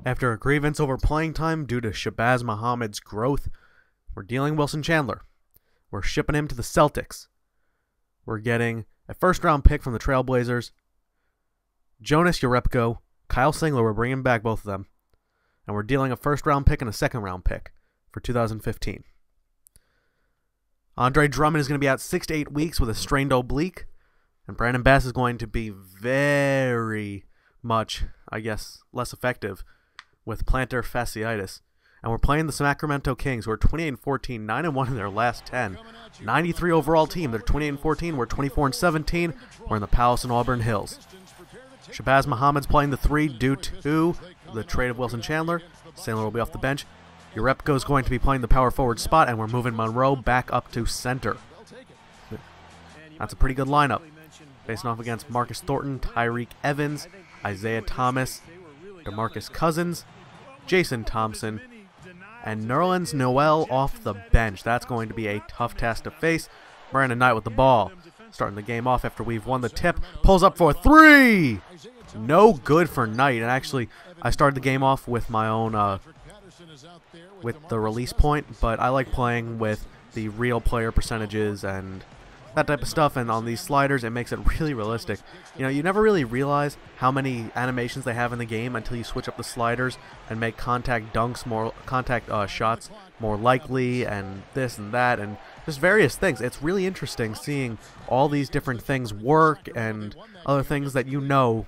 After a grievance over playing time due to Shabazz Muhammad's growth, we're dealing Wilson Chandler. We're shipping him to the Celtics. We're getting a first-round pick from the Trailblazers. Jonas Jerebko, Kyle Singler, we're bringing back both of them. And we're dealing a first-round pick and a second-round pick for 2015. Andre Drummond is going to be out 6 to 8 weeks with a strained oblique. And Brandon Bass is going to be very much, I guess, less effective with plantar fasciitis. And we're playing the Sacramento Kings, who are 28-14, 9-1 in their last 10. 93 overall team. They're 28-14. We're 24-17. We're in the Palace in Auburn Hills. Shabazz Muhammad's playing the 3 due to the trade of Wilson Chandler. Sandler will be off the bench. Jerebko is going to be playing the power forward spot, and we're moving Monroe back up to center. That's a pretty good lineup. Facing off against Marcus Thornton, Tyreek Evans, Isaiah Thomas, DeMarcus Cousins, Jason Thompson, and Nerlens Noel off the bench. That's going to be a tough task to face. Brandon Knight with the ball. Starting the game off after we've won the tip. Pulls up for 3! No good for Knight. And actually, I started the game off with my own, with the release point. But I like playing with the real player percentages and that type of stuff. And on these sliders, it makes it really realistic. You know, you never really realize how many animations they have in the game until you switch up the sliders and make contact dunks more, shots more likely, and this and that, and just various things. It's really interesting seeing all these different things work and other things that you know.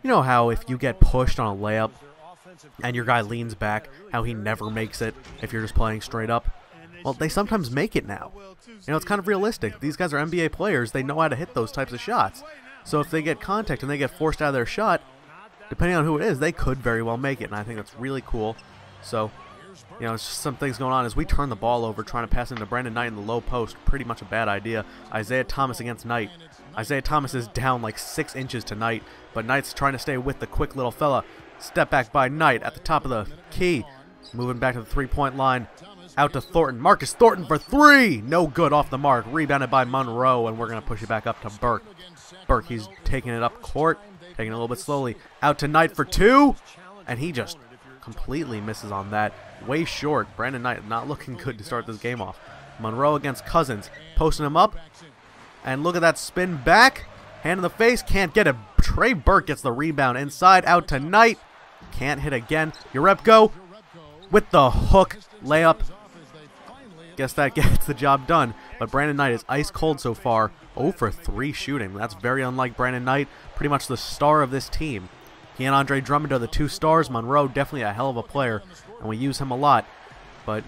You know how if you get pushed on a layup and your guy leans back, how he never makes it if you're just playing straight up? Well, they sometimes make it now. You know, it's kind of realistic. These guys are NBA players. They know how to hit those types of shots. So if they get contact and they get forced out of their shot, depending on who it is, they could very well make it. And I think that's really cool. So, you know, it's just some things going on. As we turn the ball over, trying to pass into Brandon Knight in the low post, pretty much a bad idea. Isaiah Thomas against Knight. Isaiah Thomas is down like 6 inches to Knight, but Knight's trying to stay with the quick little fella. Step back by Knight at the top of the key. Moving back to the three-point line. Out to Thornton. Marcus Thornton for 3! No good, off the mark. Rebounded by Monroe, and we're going to push it back up to Burke. Burke, he's taking it up court. Taking it a little bit slowly. Out to Knight for 2! And he just completely misses on that. Way short. Brandon Knight not looking good to start this game off. Monroe against Cousins. Posting him up. And look at that spin back. Hand in the face. Can't get it. Trey Burke gets the rebound inside. Out to Knight. Can't hit again. Jerebko with the hook layup. Guess that gets the job done. But Brandon Knight is ice cold so far. 0 for 3 shooting. That's very unlike Brandon Knight. Pretty much the star of this team. He and Andre Drummond are the 2 stars. Monroe, definitely a hell of a player, and we use him a lot. But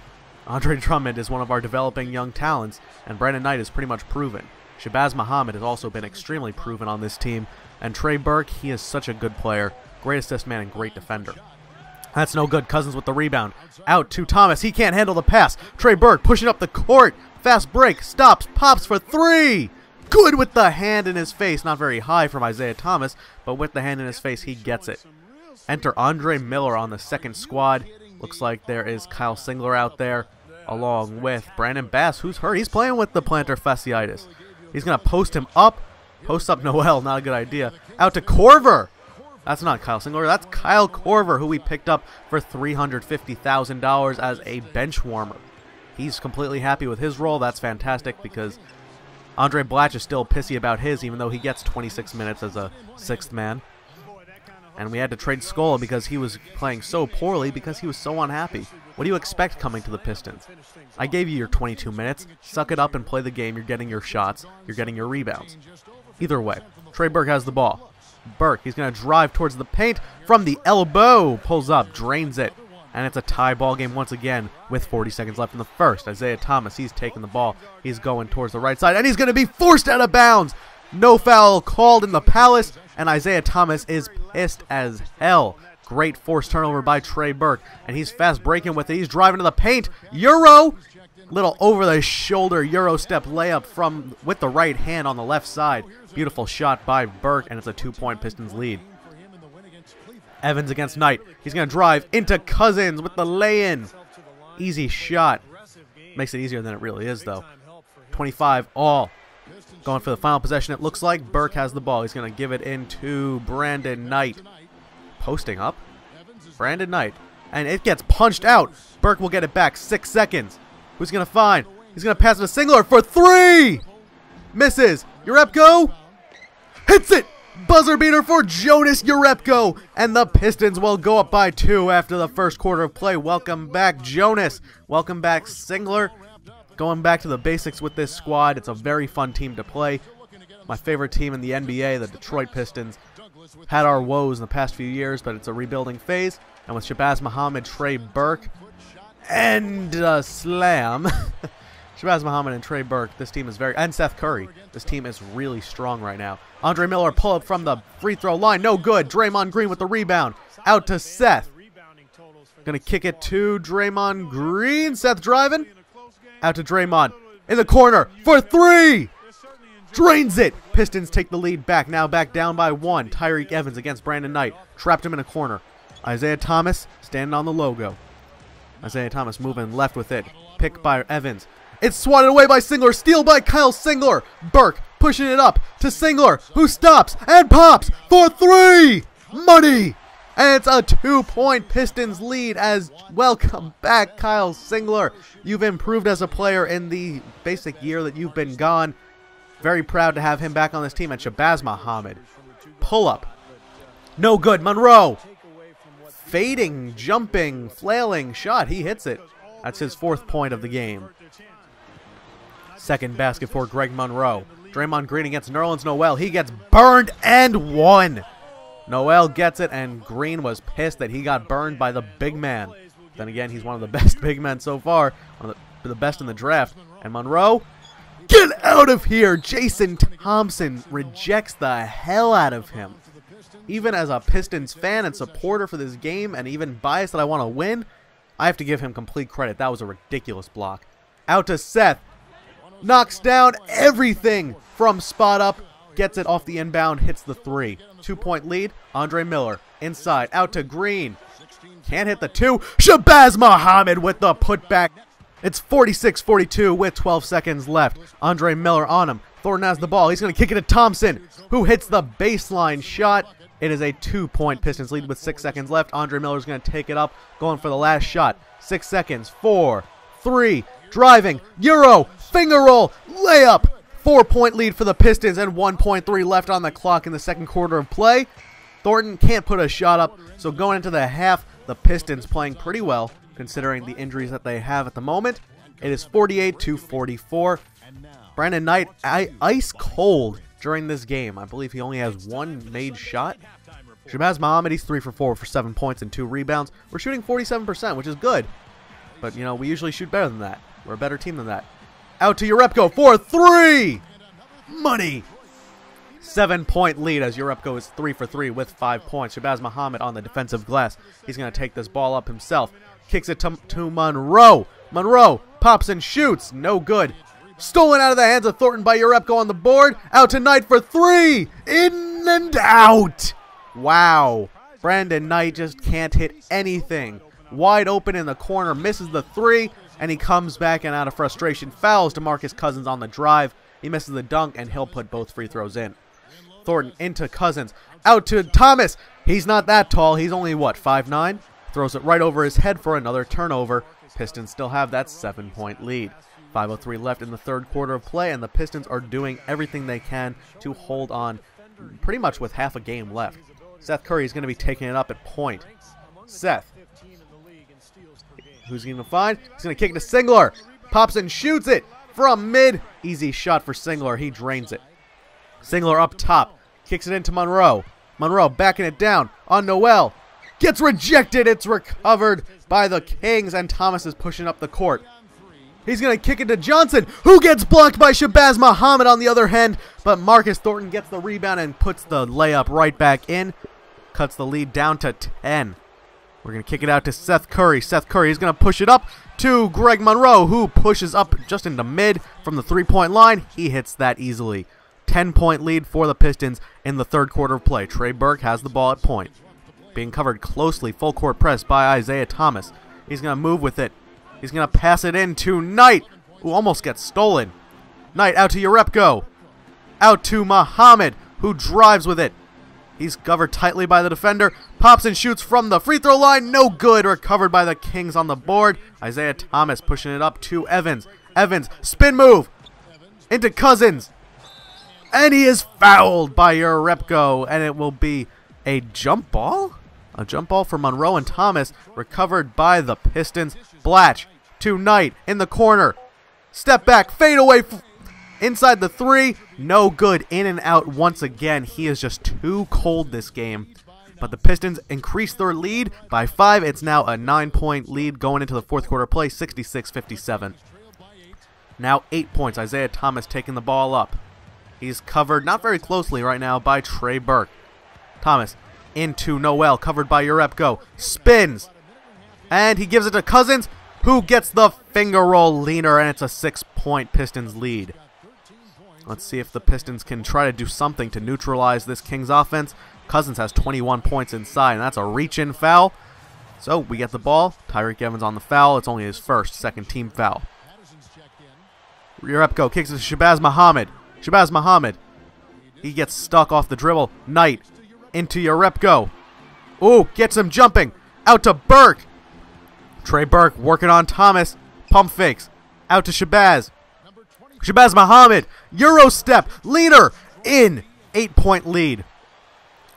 Andre Drummond is one of our developing young talents, and Brandon Knight is pretty much proven. Shabazz Muhammad has also been extremely proven on this team. And Trey Burke, he is such a good player. Great assist man and great defender. That's no good. Cousins with the rebound. Out to Thomas. He can't handle the pass. Trey Burke pushing up the court. Fast break. Stops. Pops for 3. Good with the hand in his face. Not very high from Isaiah Thomas, but with the hand in his face, he gets it. Enter Andre Miller on the second squad. Looks like there is Kyle Singler out there, along with Brandon Bass, who's hurt. He's playing with the plantar fasciitis. He's going to post him up. Post up Noel. Not a good idea. Out to Korver. That's not Kyle Singler. That's Kyle Korver, who we picked up for $350,000 as a bench warmer. He's completely happy with his role. That's fantastic because Andre Blatch is still pissy about his, even though he gets 26 minutes as a 6th man. And we had to trade Scola because he was playing so poorly because he was so unhappy. What do you expect coming to the Pistons? I gave you your 22 minutes. Suck it up and play the game. You're getting your shots. You're getting your rebounds. Either way, Trey Burke has the ball. Burke, he's going to drive towards the paint from the elbow. Pulls up, drains it. And it's a tie ball game once again with 40 seconds left in the first. Isaiah Thomas, he's taking the ball. He's going towards the right side, and he's going to be forced out of bounds. No foul called in the Palace, and Isaiah Thomas is pissed as hell. Great forced turnover by Trey Burke, and he's fast breaking with it. He's driving to the paint. Euro! Little over-the-shoulder Euro step layup from with the right hand on the left side. Beautiful shot by Burke, and it's a 2-point Pistons lead. Evans against Knight. He's going to drive into Cousins with the lay-in. Easy shot. Makes it easier than it really is, though. 25 all. Going for the final possession, it looks like. Burke has the ball. He's going to give it into Brandon Knight. Posting up. Brandon Knight. And it gets punched out. Burke will get it back. 6 seconds. Who's going to find? He's going to pass it to Singler for 3. Misses. Urepko hits it. Buzzer beater for Jonas Urepko. And the Pistons will go up by 2 after the first quarter of play. Welcome back, Jonas. Welcome back, Singler. Going back to the basics with this squad. It's a very fun team to play. My favorite team in the NBA, the Detroit Pistons, had our woes in the past few years, but it's a rebuilding phase. And with Shabazz Muhammad, Trey Burke, and slam. Shabazz Muhammad and Trey Burke, this team is and Seth Curry, this team is really strong right now. Andre Miller pull up from the free throw line, no good. Draymond Green with the rebound, out to Seth. Gonna kick it to Draymond Green, Seth driving, out to Draymond, in the corner for 3. Drains it. Pistons take the lead back, now back down by 1. Tyreke Evans against Brandon Knight, trapped him in a corner. Isaiah Thomas standing on the logo. Isaiah Thomas moving left with it, pick by Evans. It's swatted away by Singler. Steal by Kyle Singler. Burke pushing it up to Singler, who stops and pops for 3. Money. And it's a 2-point Pistons lead as welcome back, Kyle Singler. You've improved as a player in the basic year that you've been gone. Very proud to have him back on this team. And Shabazz Muhammad. Pull up. No good. Monroe. Fading, jumping, flailing shot. He hits it. That's his 4th point of the game. Second basket for Greg Monroe. Draymond Green against Nerlens Noel. He gets burned and 1. Noel gets it, and Green was pissed that he got burned by the big man. Then again, he's one of the best big men so far. One of the best in the draft. And Monroe, get out of here! Jason Thompson rejects the hell out of him. Even as a Pistons fan and supporter for this game, and even biased that I want to win, I have to give him complete credit. That was a ridiculous block. Out to Seth. Knocks down everything from spot up. Gets it off the inbound. Hits the 3. 2-point lead. Andre Miller. Inside. Out to Green. Can't hit the 2. Shabazz Muhammad with the putback. It's 46-42 with 12 seconds left. Andre Miller on him. Thornton has the ball. He's going to kick it to Thompson, who hits the baseline shot. It is a 2-point Pistons lead with 6 seconds left. Andre Miller's going to take it up, going for the last shot. 6 seconds. 4, 3, driving, Euro, finger roll, layup. 4-point lead for the Pistons and 1.3 left on the clock in the second quarter of play. Thornton can't put a shot up, so going into the half, the Pistons playing pretty well, considering the injuries that they have at the moment. It is 48-44. Brandon Knight, ice cold during this game. I believe he only has 1 made shot. Shabazz Muhammad, he's 3 for 4 for 7 points and 2 rebounds. We're shooting 47%, which is good. But, you know, we usually shoot better than that. We're a better team than that. Out to Urepko for 3! Money! 7-point lead as Urepko is 3 for 3 with 5 points. Shabazz Muhammad on the defensive glass. He's going to take this ball up himself. Kicks it to Monroe. Monroe pops and shoots. No good. Stolen out of the hands of Thornton by Urepko on the board. Out to Knight for 3. In and out. Wow. Brandon Knight just can't hit anything. Wide open in the corner. Misses the 3. And he comes back and out of frustration fouls DeMarcus Cousins on the drive. He misses the dunk and he'll put both free throws in. Thornton into Cousins. Out to Thomas. He's not that tall. He's only, what, 5'9"? Throws it right over his head for another turnover. Pistons still have that 7-point lead. 5:03 left in the third quarter of play, and the Pistons are doing everything they can to hold on pretty much with half a game left. Seth Curry is going to be taking it up at point. Seth. Who's he going to find? He's going to kick it to Singler. Pops and shoots it from mid. Easy shot for Singler. He drains it. Singler up top. Kicks it into Monroe. Monroe backing it down on Noel. Gets rejected. It's recovered by the Kings, and Thomas is pushing up the court. He's going to kick it to Johnson, who gets blocked by Shabazz Muhammad on the other hand, but Marcus Thornton gets the rebound and puts the layup right back in. Cuts the lead down to 10. We're going to kick it out to Seth Curry. Seth Curry is going to push it up to Greg Monroe, who pushes up just into mid from the three-point line. He hits that easily. 10-point lead for the Pistons in the third quarter of play. Trey Burke has the ball at point. Being covered closely, full court press by Isaiah Thomas. He's going to move with it. He's going to pass it in to Knight, who almost gets stolen. Knight out to Urepko. Out to Muhammad, who drives with it. He's covered tightly by the defender. Pops and shoots from the free throw line. No good. Recovered by the Kings on the board. Isaiah Thomas pushing it up to Evans. Evans, spin move. Into Cousins. And he is fouled by Urepko. And it will be a jump ball? A jump ball for Monroe and Thomas. Recovered by the Pistons. Blatch to Knight in the corner. Step back. Fade away. Inside the three, no good. In and out once again. He is just too cold this game. But the Pistons increase their lead by 5. It's now a 9-point lead going into the fourth quarter play, 66-57. Now 8 points. Isaiah Thomas taking the ball up. He's covered not very closely right now by Trey Burke. Thomas into Noel, covered by Urepko. Spins. And he gives it to Cousins, who gets the finger roll leaner, and it's a 6-point Pistons lead. Let's see if the Pistons can try to do something to neutralize this Kings offense. Cousins has 21 points inside, and that's a reach-in foul. So we get the ball. Tyreek Evans on the foul. It's only his second team foul. Urepko kicks it to Shabazz Muhammad. Shabazz Muhammad. He gets stuck off the dribble. Knight into Urepko. Ooh, gets him jumping. Out to Burke. Trey Burke working on Thomas. Pump fakes. Out to Shabazz. Shabazz Muhammad, Euro step, leader, in, 8-point lead.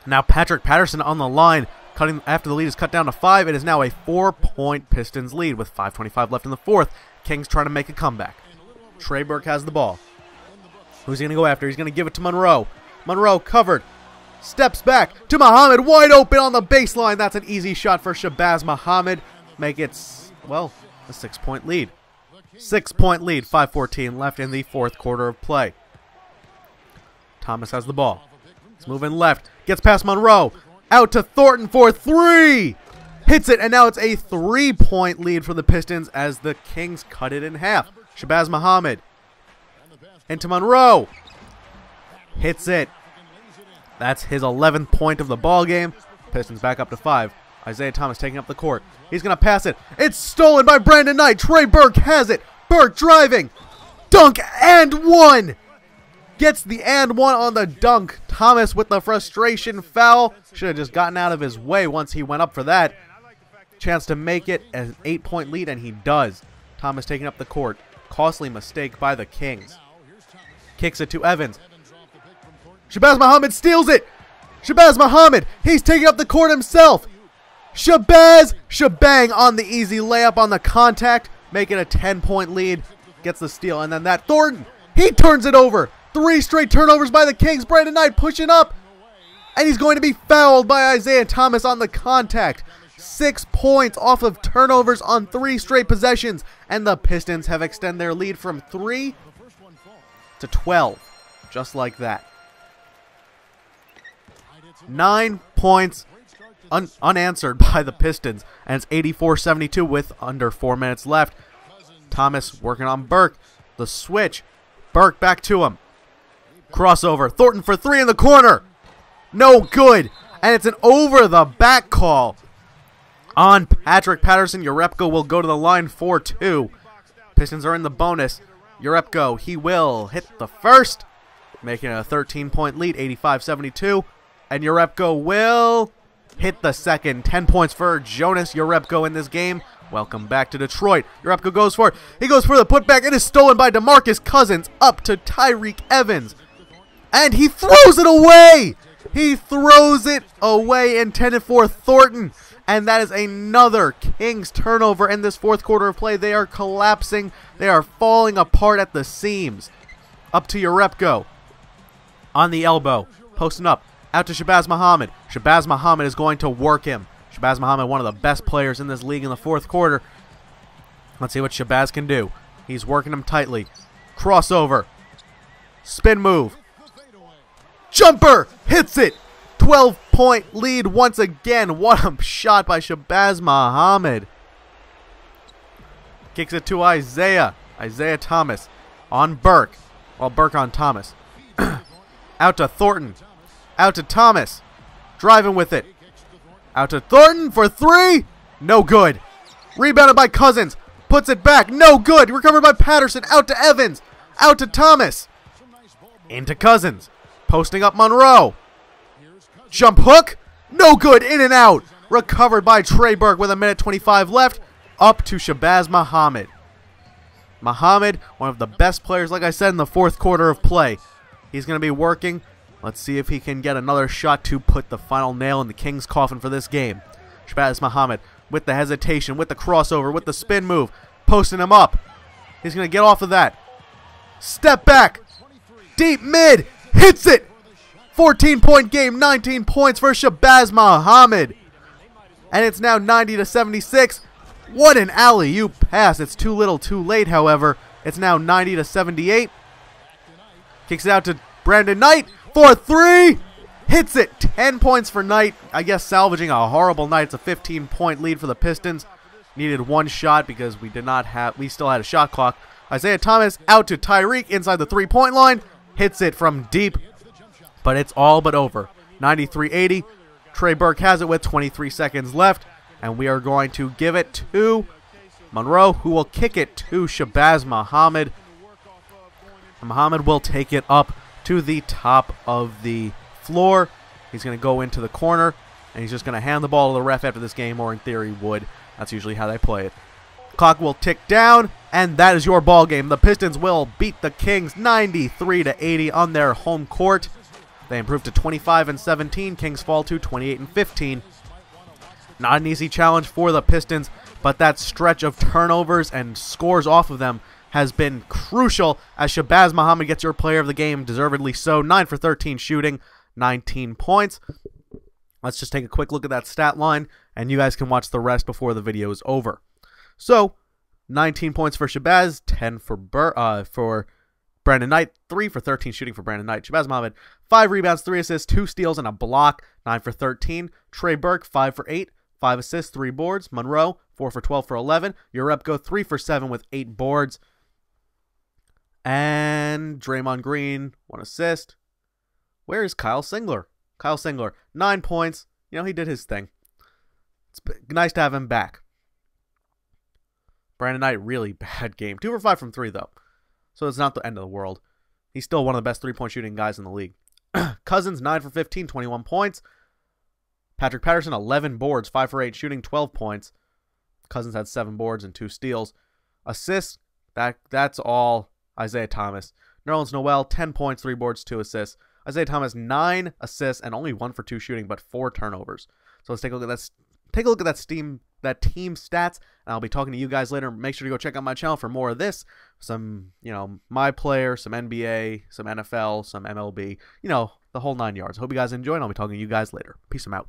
Now Patrick Patterson on the line, cutting after the lead is cut down to 5. It is now a 4-point Pistons lead with 5:25 left in the fourth. Kings trying to make a comeback. Trey Burke has the ball. Who's he going to go after? He's going to give it to Monroe. Monroe covered, steps back to Muhammad, wide open on the baseline. That's an easy shot for Shabazz Muhammad. Make it, well, a 6-point lead. 6-point lead, 5:14 left in the fourth quarter of play. Thomas has the ball. He's moving left. Gets past Monroe. Out to Thornton for 3. Hits it, and now it's a 3-point lead for the Pistons as the Kings cut it in half. Shabazz Muhammad. Into Monroe. Hits it. That's his 11th point of the ball game. Pistons back up to 5. Isaiah Thomas taking up the court. He's going to pass it. It's stolen by Brandon Knight. Trey Burke has it. Burke driving. Dunk and 1. Gets the and 1 on the dunk. Thomas with the frustration foul. Should have just gotten out of his way once he went up for that. Chance to make it an 8-point lead, and he does. Thomas taking up the court. Costly mistake by the Kings. Kicks it to Evans. Shabazz Muhammad steals it. Shabazz Muhammad. He's taking up the court himself. Shabazz, shebang on the easy layup on the contact, making a 10-point lead, gets the steal, and then that Thornton, he turns it over. 3 straight turnovers by the Kings. Brandon Knight pushing up, and he's going to be fouled by Isaiah Thomas on the contact. 6 points off of turnovers on 3 straight possessions, and the Pistons have extended their lead from 3 to 12, just like that. 9 points unanswered by the Pistons, and it's 84-72 with under 4 minutes left. Thomas working on Burke. The switch. Burke back to him. Crossover. Thornton for 3 in the corner. No good. And it's an over-the-back call on Patrick Patterson. Urepko will go to the line for 2. Pistons are in the bonus. Urepko, he will hit the first, making it a 13-point lead, 85-72. And Urepko will hit the second. 10 points for Jonas Urepko in this game. Welcome back to Detroit. Urepko goes for it. He goes for the putback. It is stolen by DeMarcus Cousins. Up to Tyreek Evans. And he throws it away. He throws it away, intended for Thornton. And that is another Kings turnover in this fourth quarter of play. They are collapsing. They are falling apart at the seams. Up to Urepko. On the elbow. Posting up. Out to Shabazz Muhammad. Shabazz Muhammad is going to work him. Shabazz Muhammad, one of the best players in this league in the fourth quarter. Let's see what Shabazz can do. He's working him tightly. Crossover. Spin move. Jumper. Hits it. 12-point lead once again. What a shot by Shabazz Muhammad. Kicks it to Isaiah. Isaiah Thomas on Burke. Well, Burke on Thomas. Out to Thornton. Out to Thomas. Driving with it. Out to Thornton for 3. No good. Rebounded by Cousins. Puts it back. No good. Recovered by Patterson. Out to Evans. Out to Thomas. Into Cousins. Posting up Monroe. Jump hook. No good. In and out. Recovered by Trey Burke with 1:25 left. Up to Shabazz Muhammad. Muhammad, one of the best players, like I said, in the fourth quarter of play. He's going to be working. Let's see if he can get another shot to put the final nail in the Kings' coffin for this game. Shabazz Muhammad with the hesitation, with the crossover, with the spin move, posting him up. He's going to get off of that. Step back. Deep mid. Hits it. 14-point game, 19 points for Shabazz Muhammad. And it's now 90-76. What an alley-oop pass. It's too little, too late, however. It's now 90-78. Kicks it out to Brandon Knight for 3. Hits it. 10 points for Knight. I guess salvaging a horrible night. It's a 15-point lead for the Pistons. Needed one shot because we still had a shot clock. Isaiah Thomas out to Tyreek inside the 3-point line. Hits it from deep. But it's all but over. 93-80. Trey Burke has it with 23 seconds left. And we are going to give it to Monroe, who will kick it to Shabazz Muhammad. And Muhammad will take it up to the top of the floor. He's going to go into the corner, and he's just going to hand the ball to the ref after this game, or in theory would. That's usually how they play it. Clock will tick down, and that is your ball game. The Pistons will beat the Kings 93-80 on their home court. They improve to 25-17. Kings fall to 28-15. Not an easy challenge for the Pistons, but that stretch of turnovers and scores off of them has been crucial as Shabazz Muhammad gets your player of the game, deservedly so. 9 for 13 shooting, 19 points. Let's just take a quick look at that stat line, and you guys can watch the rest before the video is over. So, 19 points for Shabazz, 10 for Brandon Knight, 3 for 13 shooting for Brandon Knight. Shabazz Muhammad, 5 rebounds, 3 assists, 2 steals, and a block, 9 for 13. Trey Burke, 5 for 8. 5 assists, 3 boards. Monroe, 4 for 12 for 11. Urepko, 3 for 7 with 8 boards. And Draymond Green, 1 assist. Where is Kyle Singler? Kyle Singler, 9 points. You know, he did his thing. It's nice to have him back. Brandon Knight, really bad game. 2 for 5 from 3, though. So it's not the end of the world. He's still one of the best three-point shooting guys in the league. Cousins, 9 for 15, 21 points. Patrick Patterson, 11 boards, 5 for 8 shooting, 12 points. Cousins had 7 boards and 2 steals. Assists, that's all Isaiah Thomas. Nerlens Noel, 10 points, 3 boards, 2 assists. Isaiah Thomas, 9 assists and only 1 for 2 shooting, but 4 turnovers. So let's take a look at that. Take a look at that team stats, and I'll be talking to you guys later. Make sure to go check out my channel for more of this. Some, my player, some NBA, some NFL, some MLB, the whole 9 yards. Hope you guys enjoy, and I'll be talking to you guys later. Peace out.